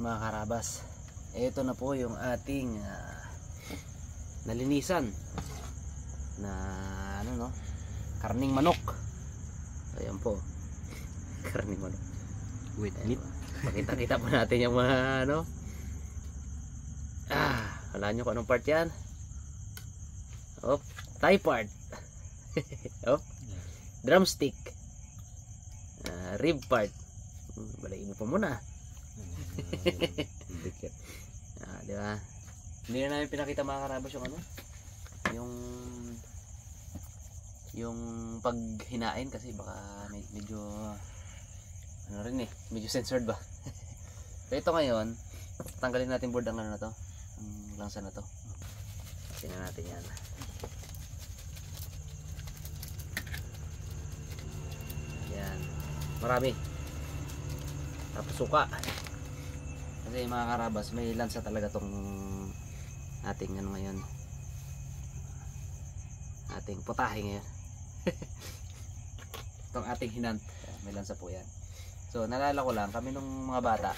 Ayun mga karabas, ito na po yung ating nalinisan na ano no, karning manok. Ayan po, karning manok with meat. Pakita-kita po natin yung mga ano. Wala nyo kung anong part yan. Op, thigh part. Op, drumstick. Rib part. Balayin mo pa muna. Di ba? Hindi na namin pinakita mga karabas yung ano, yung paghinain kasi baka medyo ano rin medyo censored ba. So ito ngayon, tanggalin natin board ang ano na to, ang langsa na to. Tingnan natin yan. Yan, marami. Tapos suka. Kasi mga karabas, may lansa talaga tong ating ano ngayon, ating putahe ngayon. Itong ating hinant, may lansa po yan. So nalala ko lang, kami nung mga bata,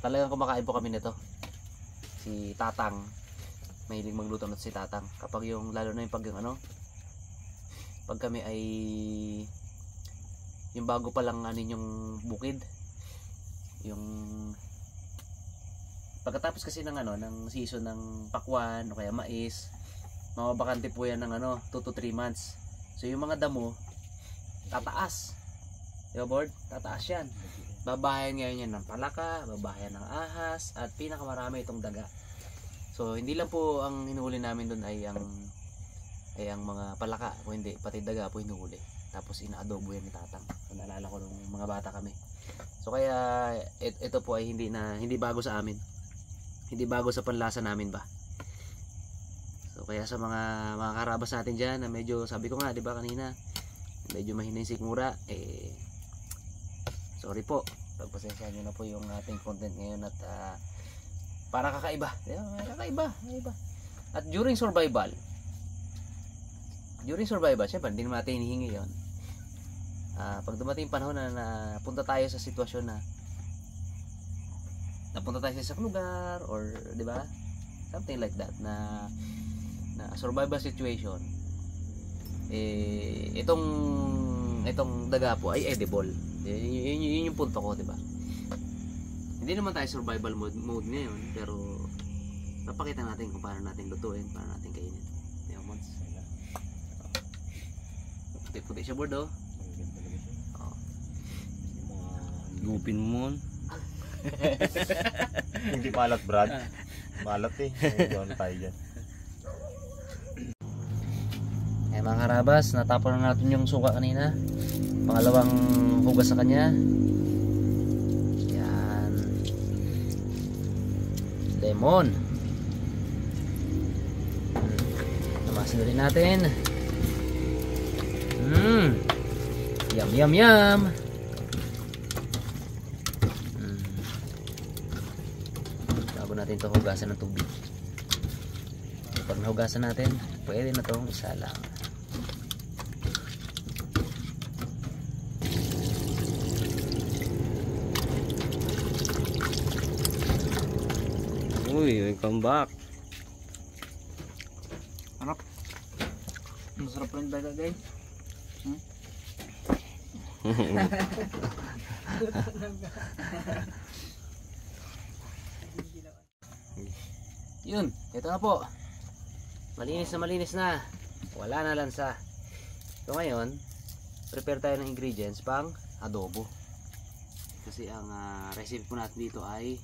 talagang kumakain po kami nito. Si Tatang, mahilig magluto nito si Tatang. Kapag yung, lalo na yung pag yung ano, pag kami ay yung bago pa lang ano yung bukid, yung pagkatapos kasi ng ano, ng season ng pakwan o kaya mais, mababakante po yan ng ano, 2 to 3 months. So yung mga damo tataas, diba board? Tataas yan. Babahayan ngayon yan ng palaka, babahayan ng ahas, at pinakamarami itong daga. So hindi lang po ang hinuhuli namin doon ay ang mga palaka, o hindi, pati daga po hinuhuli. Tapos inaadobo yan ni Tatang. So, naalala ko nung mga bata kami. So kaya ito po ay hindi bago sa amin. Hindi bago sa panlasa namin ba. So kaya sa mga karabas natin diyan na medyo, sabi ko nga 'di ba kanina, medyo mahina yung sikmura, sorry po. Pagpasensyahan niyo na po yung ating content ngayon at para kakaiba. Kakaiba. At during survival, syempre hindi naman natin hinihingi 'yon. Pag dumating panahon na punta tayo sa sitwasyon na napunta tayo sa isang lugar, or di ba, something like that, na survival situation, itong daga po ay edible. Yun yung punto ko, di ba? Hindi naman tayo survival mode ngayon, pero napakita natin kung paano natin lutuin, paano natin kainin. Di ba, Mons? Puti-puti siya board, oh. Gupin mo. Hindi malat, Brad. Malat doon tayo dyan. Mga karabas, natapon na natin yung suka kanina. Pangalawang hugas sa kanya. Yan. Lemon. Namasin ulit natin. Yum. Bago natin ito hugasan ng tubig. Pag nahugasan natin, pwede na itong isa lang. Uy, welcome back. Harap. Masarap rin daga, guys. Yun, ito na po. Malinis na. Wala na lansa. So ngayon, prepare tayo ng ingredients pang adobo. Kasi ang recipe po natin dito ay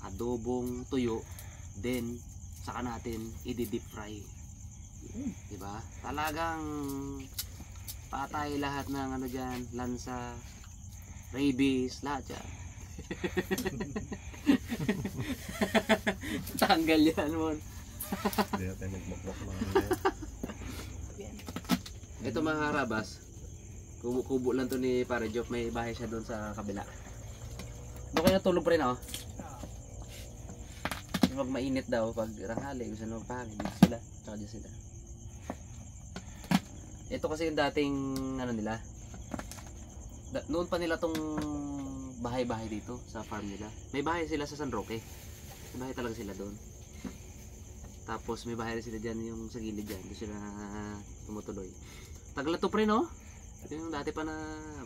adobong tuyo, then saka natin i-deep fry. Diba? Talagang patay lahat ng ano dyan, lansa, rabies, lahat yan. Tanggal yan mo. Hindi natin magmukmuk mga Ito mga karabas, kubo-kubo lang to ni Pare Job. May bahay siya doon sa kabila. Doon kayo natulog pa rin ako. Pag mainit daw, pag ranghali, gusto nyo magpahangin, dito sila, tsaka dyan sila. Ito kasi yung dating ano nila, noon pa nila tong bahay-bahay dito sa farm nila. May bahay sila sa San Roque. May bahay talaga sila doon. Tapos may bahay rin sila dyan yung sa gilid dyan. Doon sila tumutuloy. Taglato pre no? Yung dati pa na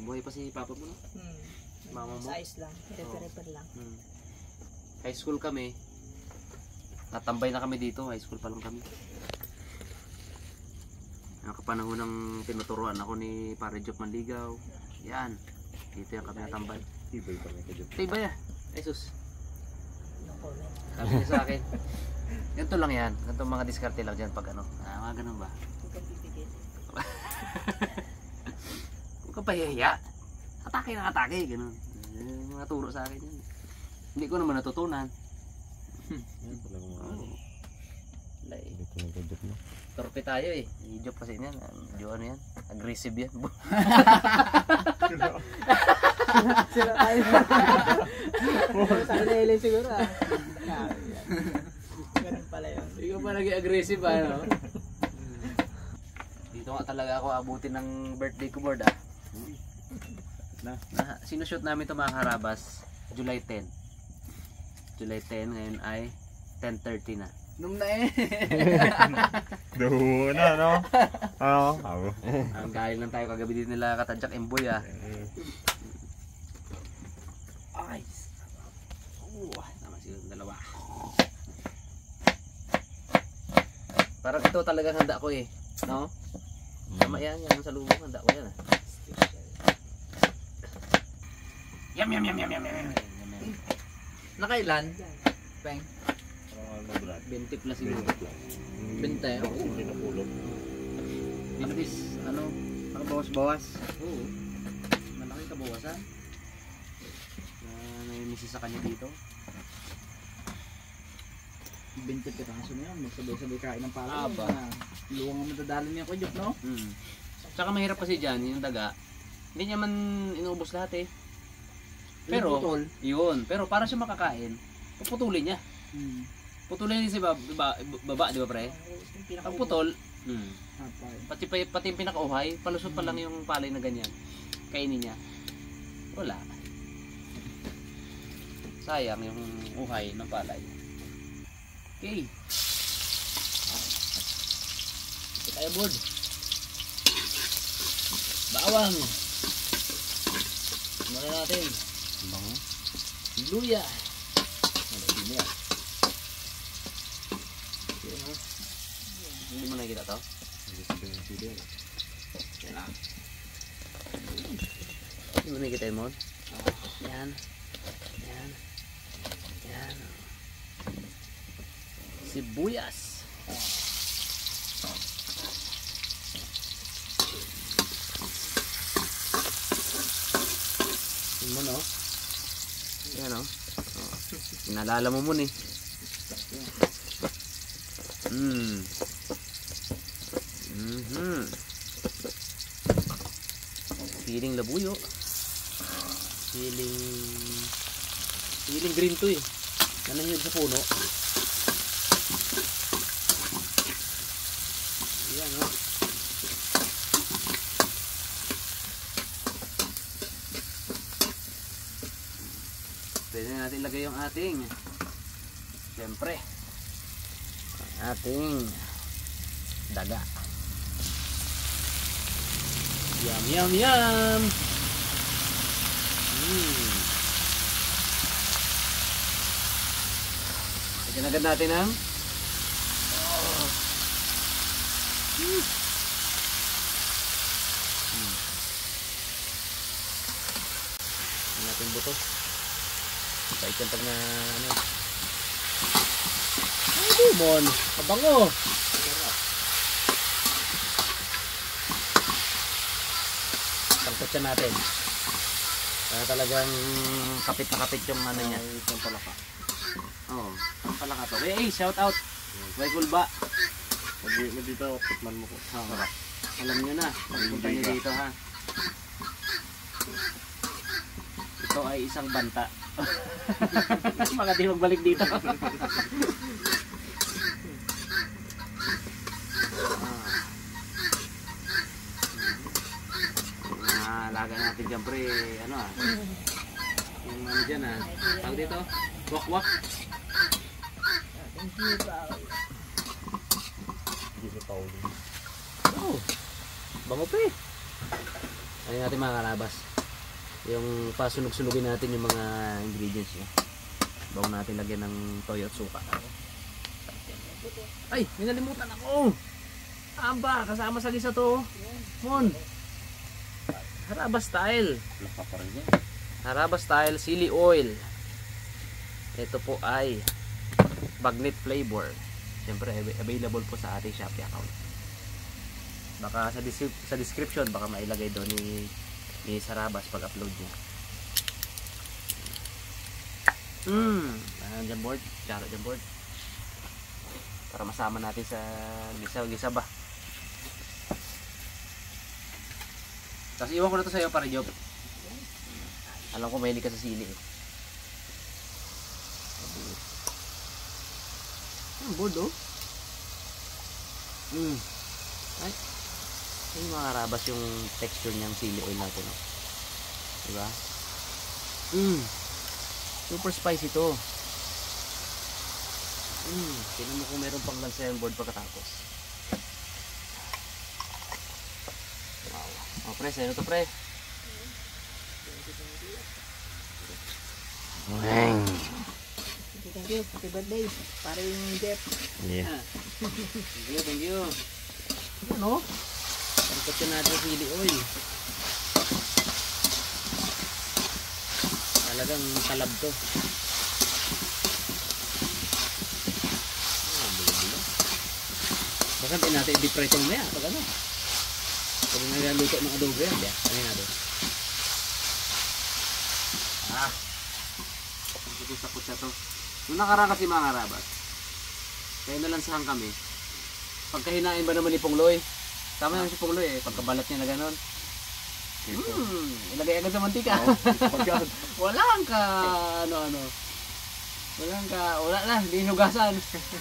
buhay pa si papa mo no? Mama mo? Size lang. Repair lang. High school kami. Natambay na kami dito. High school pa lang kami. Nakapanahon ng tinuturuan ako ni Pare Job Manligaw. Yan. Dito yan kami natambay. Tibay pa may kadyo. Tibay ah. Ay sus. No comment. Sabi niya sa akin. Ganito lang yan. Ganito mga diskarte lang dyan pag ano. Mga ganun ba? Huwag kang pipigil. Huwag kang pahihiya. Atake na atake. Ganun. Mga turo sa akin yan. Hindi ko naman natutunan. Yan pala mga Lay. dito ng kadyo mo. Torpe tayo eh. I-job kasi yan. Medyo ano yan. Aggressive yan. Sila tayo. Tayo na ilan siguro ah. Ganun pala yun. Ikaw pa naging aggressive ano? Dito nga talaga ako abutin ng birthday ko board ah. Sinushoot namin ito mga karabas July 10. July 10 ngayon ay 10:30 na. Nung na eh. Doon na, no? Oo. Ako. Ang galing lang tayo kagabi din nila Katadjak Emboy ah. Ay. Tama silang dalawa. Parang ito talagang handa ko eh. No? Tama yan. Yan sa lubong. Handa ko yan ah. Yum yum yum yum yum yum. Nakailan? Peng. Parang ano, Brad? 20 plus siguro. 20. Hindi na pulot. At least, ano, nakabawas-bawas. Oo. Malaki kabawasan. Naimisi sa kanya dito. 20 piraso na yan. Magsabay-sabay kain ng pala. Aba. Luwang ang matadali niya ko, Jok, no? Tsaka mahirap kasi dyan, yung daga. Hindi niya man inuubos lahat eh. Pero, Putol. yun. Pero para siya makakain, puputulin niya. Putulin niya si baba, di ba pre? Ang putol, pati yung pinakauhay, palusot pa lang yung palay na ganyan. Kainin niya. Wala. Sayang yung uhay ng palay. Okay. Ito tayo board. Bawang. Muna natin. Bango. Luya. Luya. Hindi mo nakikita to? Hindi mo nakikita yun mo? Yan. Yan. Yan. Sibuyas. Yan mo no? Yan o. Nalala mo mun eh. Feeling labuyo. Feeling green to eh. Nanahiyog sa puno. Yan o. Pwede na natin lagay yung ating siyempre ating daga. Yum yum yum. Lagyan agad natin ang natin buto. Bait yan pag na ano. Ay, dumon. Kabango. Pagkutsa natin. Para talagang kapit na kapit yung ano niya. Yung palaka. Oo. Ang palaka to. Hey, shout out. May kulba. Pag-uwi mo dito, tikman mo ko. Alam nyo na. Pagpunta nyo dito ha. Ito ay isang banta. Mga di magbalik dito. Alaga natin dyan pre, ano Yung ano dyan ha. Tawag dito. Wak-wak. Thank you, pal. Hindi si Paulo. Oh. Bango pa eh. Ano natin mga karabas. Yung pasunog-sunugin natin yung mga ingredients niya. Bago natin lagyan ng toyo at suka. Ay! May nalimutan ako! Aba! Kasama sa gisa to. Mon! Harabas style. Laka pa rin yan. Harabas style chili oil. Ito po ay bagnet flavor. Siyempre available po sa ating Shopee account. Baka sa description baka mailagay doon ni Sarabas pag upload niya. Dyan board. Charo dyan board. Para masama natin sa gisa ba. Tapos iwan ko na to sa iyo para Job. Alam ko mahilig ka sa sili eh. Ang board oh. Ay. Yung mga karabas yung texture niyang sili oil natin oh. Diba? Super spicy to. Tingnan mo kung meron pang lansa yung board pagkatapos. Wow. Oh, pre, sa'yo to pre. Thank you. Happy birthday. Para yung Jeff. Yeah. Thank you. Ano? Pagkatsin natin yung chili oil. Talagang talab to. Baka din natin i-deep fry ito mamaya. Pag ano? Pag nagaluto ng adobo yan. Ano natin? Sakot siya to. Nung nakaraan kasi mga karabas, kaya nalansahan kami. Pagkahinain ba naman ni Pongloy? Tama naman si Pongloy eh. Pagkabalat niya na gano'n. Ilagay agad sa mantika. Walang ka ano. Wala na, hindi hinugasan.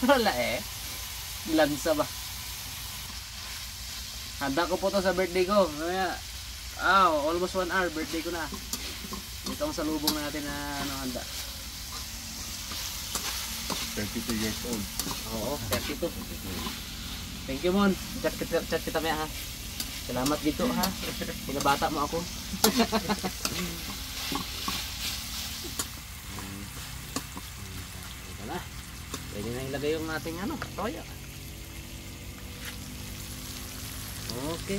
Wala eh. Lansa ba? Handa ko po to sa birthday ko. Almost 1 hour birthday ko na. Ito ang salubong natin na handa. 32 years old. Oo, 32. Thank you, Mon. Chat kita maya ha. Salamat dito ha. Pinabata mo ako. Ito na. Pwede na ilagay yung ating toyo. Okay.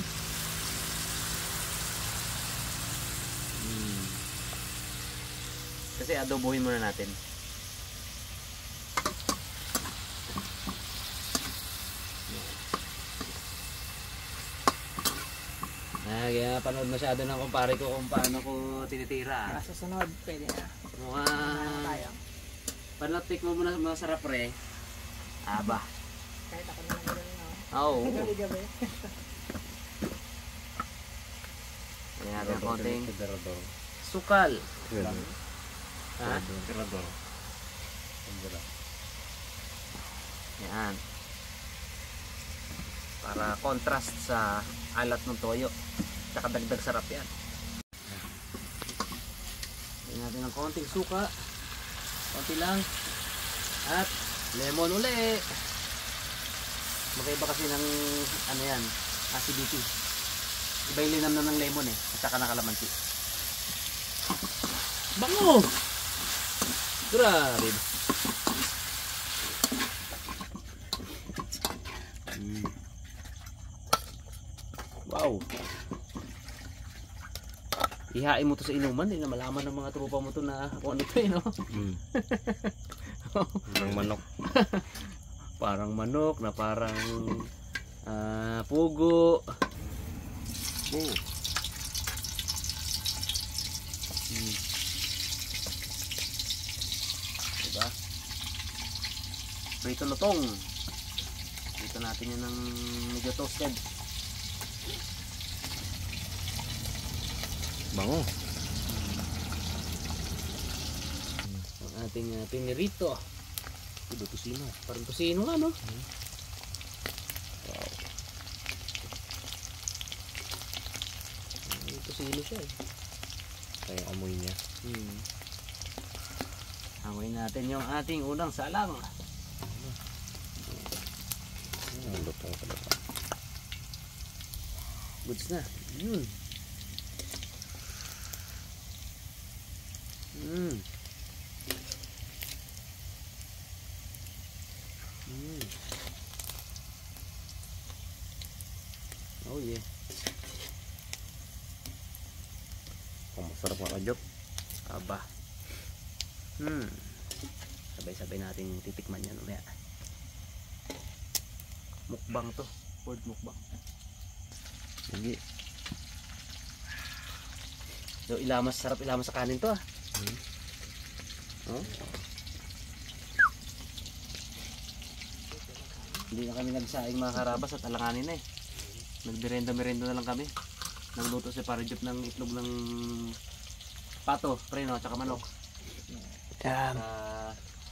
Kasi adobohin muna natin. Kaya panood masyado ng kumpare ko kung paano ko tinitira. Sa sunod, pwede na. Mukhang panatik mo muna masarap pre. Aba. Kahit ako na lang gano'n na. Oo. Gabi-gabi. Kaya natin ang konting Tirador. sukal. Tirador. Ha? Tirador. Yan. Para contrast sa alat ng toyo. Tsaka dagdag sarap yan. Lagyan natin ng konting suka. Konti lang. At lemon uli. Magkaiba kasi ng acidity. Iba yung linam na ng lemon eh. At saka ng kalamansi. Bango! Grabe. Wow. Ihain mo to sa inuman, hindi na malaman ng mga tropa mo to na kung ano to eh, no? Ang manok. Parang manok na parang pugo. Diba? Prito lutong. Prito natin yan ng medyo toasted. Bango. Ang ating pinirito. Ito tusino. Parang tusino nga, no? Wow. Tusino siya eh. Kaya amoy niya. Hangoy natin yung ating unang salang. Lutong talaga. Goods na. Mm. Mm. Mm. Oh yeah. Masarap mga Job. Aba. Sabay-sabay natin titikman yan umaya. Mukbang to. Word mukbang. Sige. So ilamas, sarap ilamas sa kanin to ah. Oh. Hindi na kami nagsaing mga karabas at alanganin na eh. Nagmerenda-merenda na lang kami. Nagluto si Parajop ng itlog ng pato, preno at saka manok.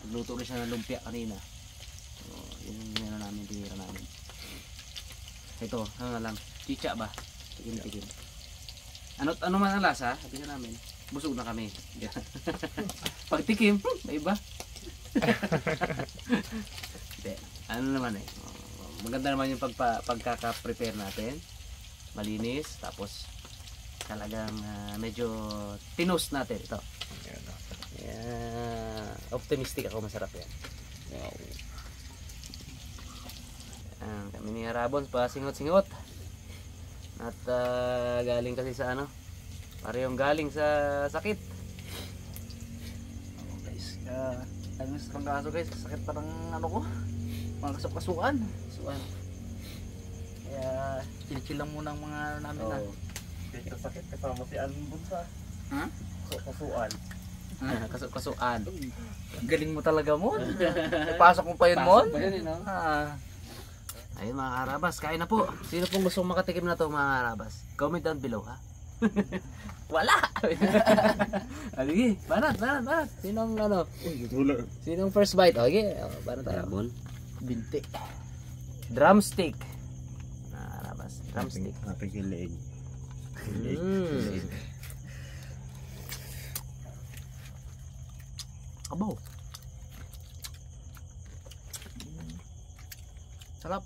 Nagluto rin siya ng lumpia kanina. So, yun yung namin, tinira namin. Ito, ano lang, chicha ba? Tikim-tikim. Ano man ang lasa, sabi na namin, busog na kami. Pag tikim, may iba. Hindi, ano naman eh. Maganda naman yung pagkaka-prepare natin. Malinis, tapos talagang medyo tinus natin ito. Yeah. Optimistic ako, masarap yan. Wow. Kami ni Harabons pa singot-singot. At galing kasi sa ano, parehong galing sa sakit. Oh, guys, ano sa kaso guys, sakit parang ano ko, mga kasukasuan. Suan. Kaya chill lang muna ang mga ano namin na. Dito sakit kasama si Anbun sa kasuan. Kasuan. Galing mo talaga mo. Ipasok mo pa yun mo. Pasok pa yun, no? Ayun mga Harabas, kain na po. Sino pong gusto makatikim na to mga Harabas? Comment down below ha. Wala! Sige, banat. Sinong ano? Sinong first bite? Okay, banat tayo. Binti. Drumstick. Harabas, drumstick. Happy kilig. Abaw. Sarap.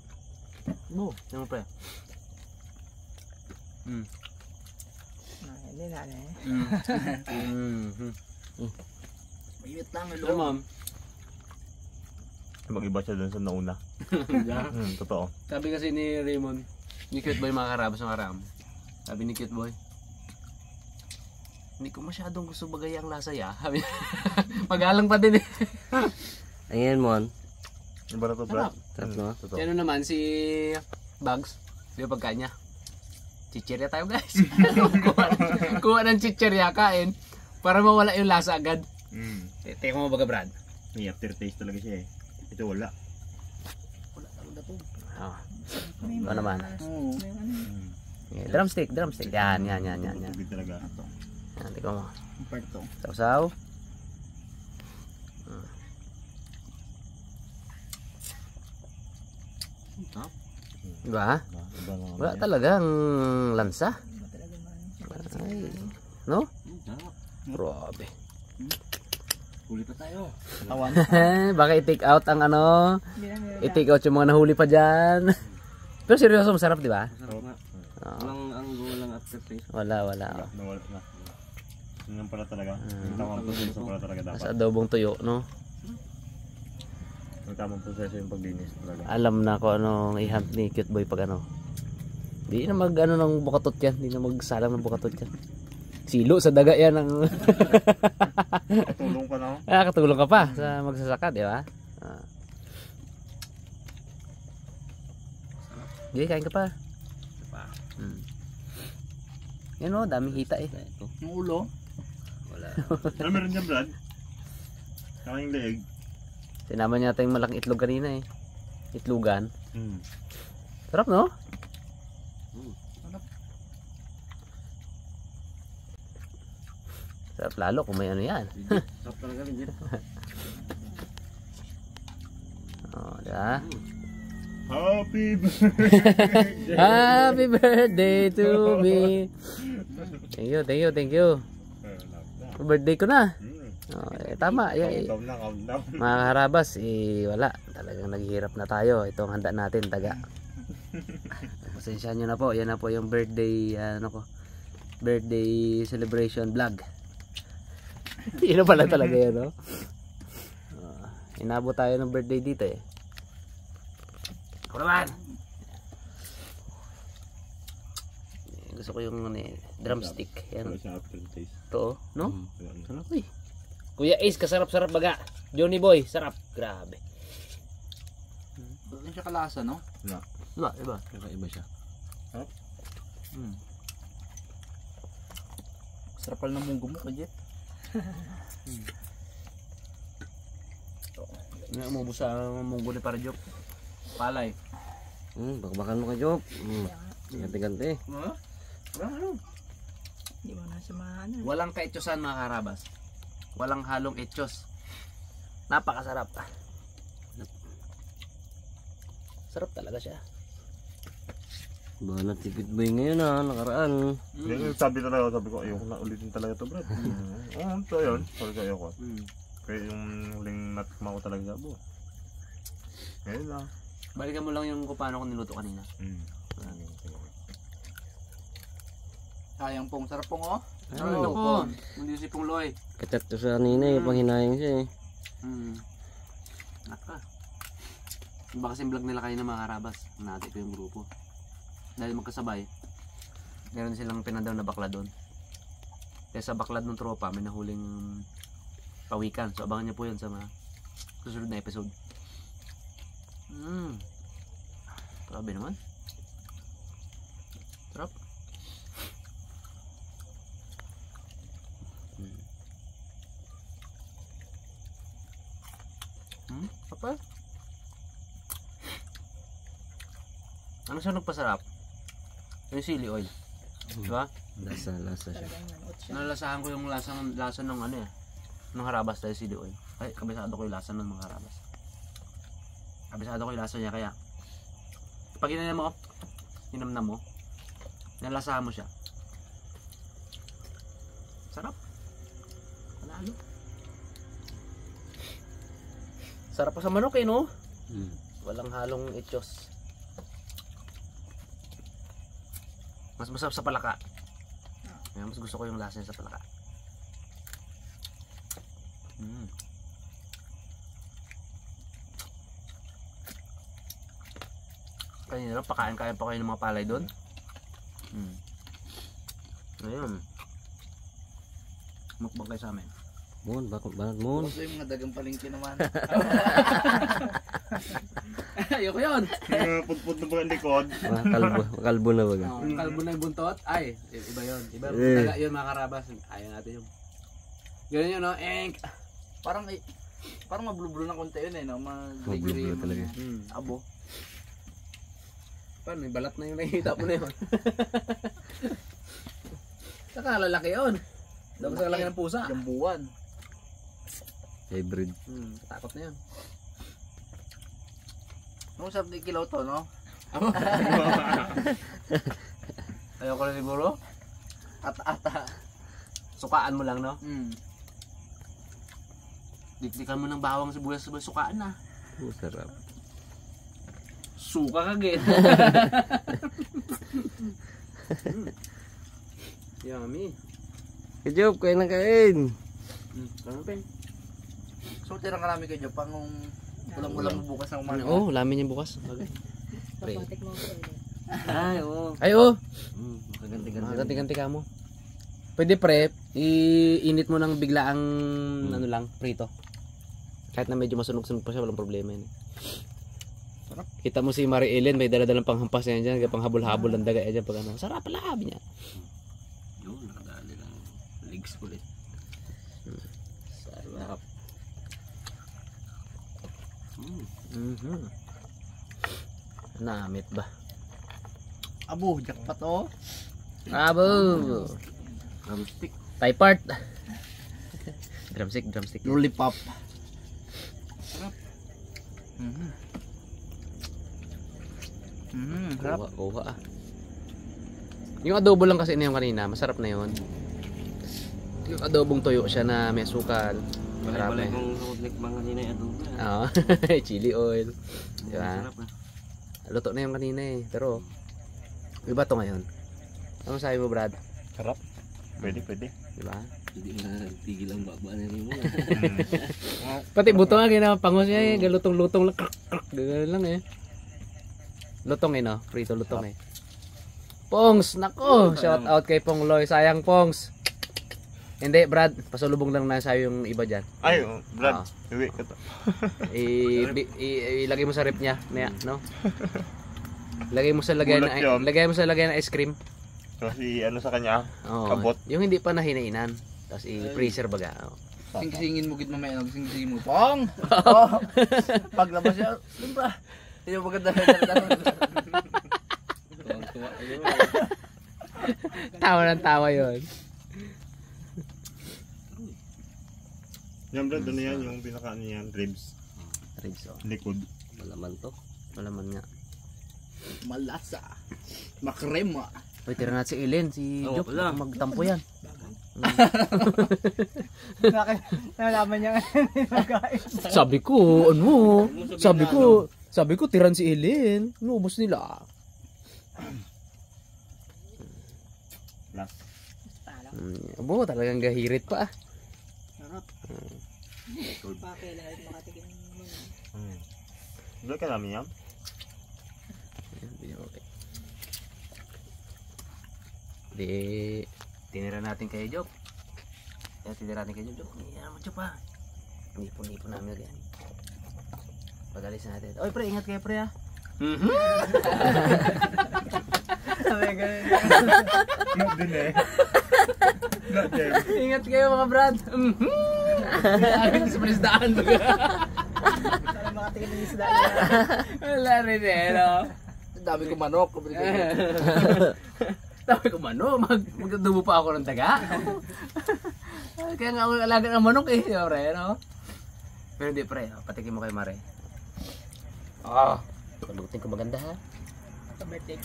Bo, yung pre. Hindi na eh. Mayut lang Hello, ma'am. Mag-iba siya dun sa nauna. Totoo. Sabi kasi ni Raymond, ni Cute Boy mga Karabas ng Aram. Sabi ni Cute Boy, hindi ko masyadong gusto bagay ang lasa ya. Magalang pa din eh. Ayan mon. Iba na to, Brad. Sarap no? Totoo. Si ano naman, si Bugs. Di ba pagkain niya? Chichirya tayo guys. Kuha ng chichirya, kain. Para mawala yung lasa agad. Teka mo baga Brad. May aftertaste talaga siya eh. Ito wala. Wala talaga to. Ano naman? Drumstick. Yan. Tubig talaga. Yan, tingnan mo. Parto. Sausaw. Diba? Iba na. Wala talagang lansa. Ay, no? Grabe. Huli pa tayo. Tawan. Baka i-take out ang ano. I-take out yung mga nahuli pa dyan. Pero seryoso, masarap, di ba? Walang aftertaste. Wala. Nawala na. Yun pala talaga. Yung tamang proseso pala talaga dapat. Sa adobong tuyo, no? Yung tamang proseso yung paglinis talaga. Alam na ko anong i-hunt ni Cute Boy pag ano. Di na mag ano ng bukatot yan. Di na magsalang ng bukatot yan. Silo sa daga yan ang Katulong pa na ako. katulong ka pa sa magsasaka, di ba? Hindi, kain ka pa. Yan o, daming hita eh. Yung ulo. Ano meron dyan, Brad? Saka yung leeg. Sinama niya yung malaking itlog kanina eh. Itlogan. Sarap no? Sarap lalo kung may ano yan. Sarap talaga rin dito. Oh, diba? Happy birthday! Happy birthday to me. Thank you. Birthday ko na. Oh, tama. Countdown na, countdown. Mga karabas, wala. Talagang naghihirap na tayo. Ito ang handa natin, taga. Pasensya nyo na po. Yan na po yung birthday, birthday celebration vlog. Yun pala talaga yan, no? Inabot tayo ng birthday dito eh. Ako naman! Gusto ko yung drumstick. Yan. Wala siya aftertaste. Ito, no? Wala na. Ano ko eh. Kuya Ace, kasarap-sarap baga. Johnny Boy, sarap. Grabe. Doon siya kalasa, no? Wala. Iba. Kakaiba siya. Sarap pala ng munggo mo, Kajet. Umubos sa munggo ni Parjok. Palay. Bakbakan mo ka, Job. Ganti-ganti. Ano? Hindi mo na samahan. Walang kaetyosan mga karabas. Walang halong etyos. Napakasarap. Sarap talaga siya. Banat tipid boy ngayon nakaraan. Sabi ko, ayoko na ulitin talaga to, Brad. Oo, ito yun. Sabi ko, ayoko. Kaya yung huling natikma ko talaga sa abo. Ngayon lang. Balikan mo lang yung kung paano ko niluto kanina. Sayang pong, sarap pong, oh. Ano po? Hindi si Pong Loy. Kachat to sa kanina eh, panghinayang siya eh. Naka. Iba kasing vlog nila kanina mga karabas. Nati ko yung grupo. Dahil magkasabay, meron silang pinadaw na bakla doon. Kaya sa baklad ng tropa, may nahuling pawikan. So abangan niyo po yun sa mga susunod na episode. Grabe naman. Sarap. Apa? Ano siya nagpasarap? Yung chili oil. Diba? Lasa siya. Nalasahan ko yung lasa ng ano eh. Ng harabas dahil chili oil. Ay, kabisado ko yung lasa ng mga harabas. Kabisado ko yung lasa niya kaya pag inamnam mo, nalasahan mo siya. Sarap. Panalo. Sarap pa sa manok eh, no? Walang halong etyos. Mas masarap sa palaka. Kaya mas gusto ko yung lasa niya sa palaka. Kanina pakain-kain pa kayo ng mga palay doon. Ngayon, mukbang kayo sa amin. Mon, bakit banat mon? Gusto yung mga dagang palengke naman. Ayoko yun. Putput na ba ang likod? Kalbo na baga. Kalbo na yung buntot. Ay, iba yun. Iba yun mga karabas. Ayaw natin yun. Ganun yun, no? Enk. Parang mablublо na konti yun eh, no? Mablublо talaga. Abo. Paano, may balat na yung nakikita mo na yun. Saka lalaki yun. Dapat sa lalaki ng pusa. Jambuan. Hybrid. Takot na yun. Nung sarap ni kilaw to, no? Ayoko na siguro. Ata-ata. Sukaan mo lang, no? Dikdikan mo ng bawang sibuyas, sukaan na. Sarap. Suka ka, gen. Yummy. Kajob, kain na kain. Ano pa yun? So, tirang karami kayo, pang ulam-ulam mo bukas ng umaga. Oh, lamin niya bukas. Papatik mo ko Ay, oo. Ay, oh. Makaganti-ganti. Ganti ka mo. Pwede pre, iinit mo ng biglaang ano lang, prito. Kahit na medyo masunog-sunog pa siya, walang problema yun. Sarap. Kita mo si Mari Ellen, may dala-dalang panghampas niya dyan, kaya panghabol-habol ng daga dyan pag ano. Sarap pala, sabi niya. Yun, nakadali lang. Legs ulit. Sarap. Namit ba? Abo, jackpot oh. Abo! Drumstick. Thai part. Drumstick. Lollipop. Sarap. Sarap. Kuha ah. Yung adobo lang kasi na yung kanina, masarap na yun. Yung adobong tuyo siya na may asukal. Sarap Balay-balay eh. kong sukot mga kanina yan. Oo. Chili oil. Diba? Sarap ah. Luto na yung kanina eh. Pero, iba to ngayon. Ano sabi mo, Brad? Sarap. Pwede, pwede. Diba? Hindi na tigil ang baba na rin mo. Pati buto nga, ginapangos niya eh. Galutong-lutong lang. Krk, krk. Ganun lang eh. Lutong eh, no? Prito lutong eh. Pongs! Nako! Shout out kay Pong Loy. Sayang, Pongs. Hindi, Brad. Pasulubong lang na sa'yo yung iba dyan. Ay, Brad. Oo. Iwi ka to. Ilagay mo sa rep niya, no? Lagay mo sa lagayan Bulat yun. lagay mo sa lagayan ng ice cream. Kasi ano sa kanya, Oo. kabot. Yung hindi pa nahinainan. Tapos i-freezer baga. Oo. Sing-singin mo git mamaya, sing-singin mo. Pong! Oh! Paglabas siya, limbra. Yung maganda Tuwang-tuwa kayo. Tawa ng tawa yun. Yan Brad, ano yan yung pinaka ano yan, ribs. Ribs, oh. Likod. Malaman to. Malaman nga. malasa. Makrema. Uy, tira natin si Ellen, si Oo, Jok. wala. Magtampo yan. Nalaman niya nagkain. Sabi ko, ano? Sabi ko, tiran si Ellen. Nubos nila. Last. Abo, talagang gahirit pa. Bakit lahat makatikim mo. Doon ka namin yan? Okay. Di, tinira natin kay Jok. Kaya tinira natin kay Jok. Yan mo, Jok pa. Nipon-nipon namin yan. Pag-alis natin. Oy, pre, ingat kayo, pre, ha. Sabi ganun. Not din eh. Not them. Ingat kayo, mga brad. Sa palisdaan. Para makatikim ng isda. Wala rin eh, no? Dami ko manok. Sabi ko, mano, magdubo pa ako ng taga. Kaya nga ako alaga ng manok eh, pre, no? Pero hindi, pre, patikin mo kay Mare. Palutin ko maganda, ha? Ka-birthday.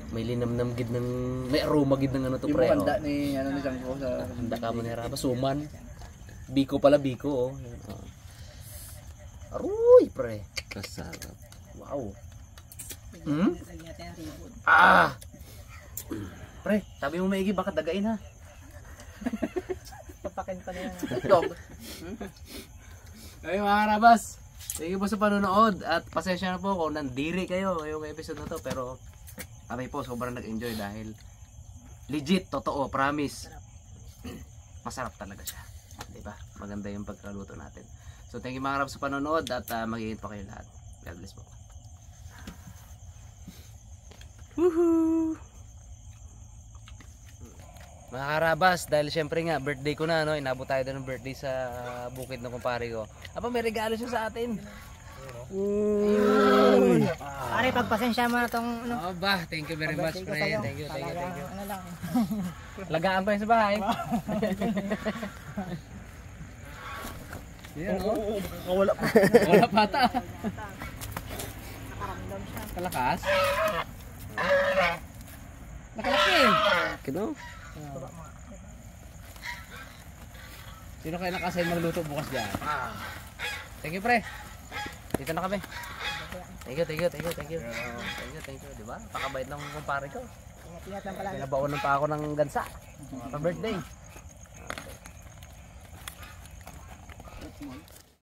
May linamnam gid ng, may aroma gid ng ano to, Yung pre, oh. handa ni ano ni Sangko sa Handa ka mo ni Raba, suman. Biko pala, biko, oh. Aruy, pre. Kasarap. Wow. Lagyan natin ang ribbon. Pre, sabi mo maigi, baka dagain, ha? Papakin pa na yan. dog. Ay, mga Rabas. Thank you po sa panonood at pasensya na po kung nandiri kayo ngayong episode na to, pero kami po sobrang nag-enjoy dahil legit, totoo, promise. Masarap talaga siya. Diba? Maganda yung pagkaluto natin. So thank you mga Rabas sa panonood at mag-iingat pa kayo lahat. God bless po. Woohoo! Mga Karabas, dahil syempre nga birthday ko na, no? Inabot tayo doon ng birthday sa bukid ng kumpare ko. Aba, may regalo siya sa atin. Pare, pagpasensya mo na tong ano. Aba, thank you very much, Birthday ko friend. sa'yo. Thank you. Talagang ano lang. Lagaan pa yun sa bahay. Yan, oh. Wala pa. Wala pata. Nakaramdam siya. Kalakas. Nakalaki. Kino? Sino kayo nakasign magluto bukas dyan? Thank you, pre. Dito na kami. Thank you. Diba? Pakabait ng kumpare ko. Ingat lang pala. Pinabaonan pa ako ng gansa. Pa birthday.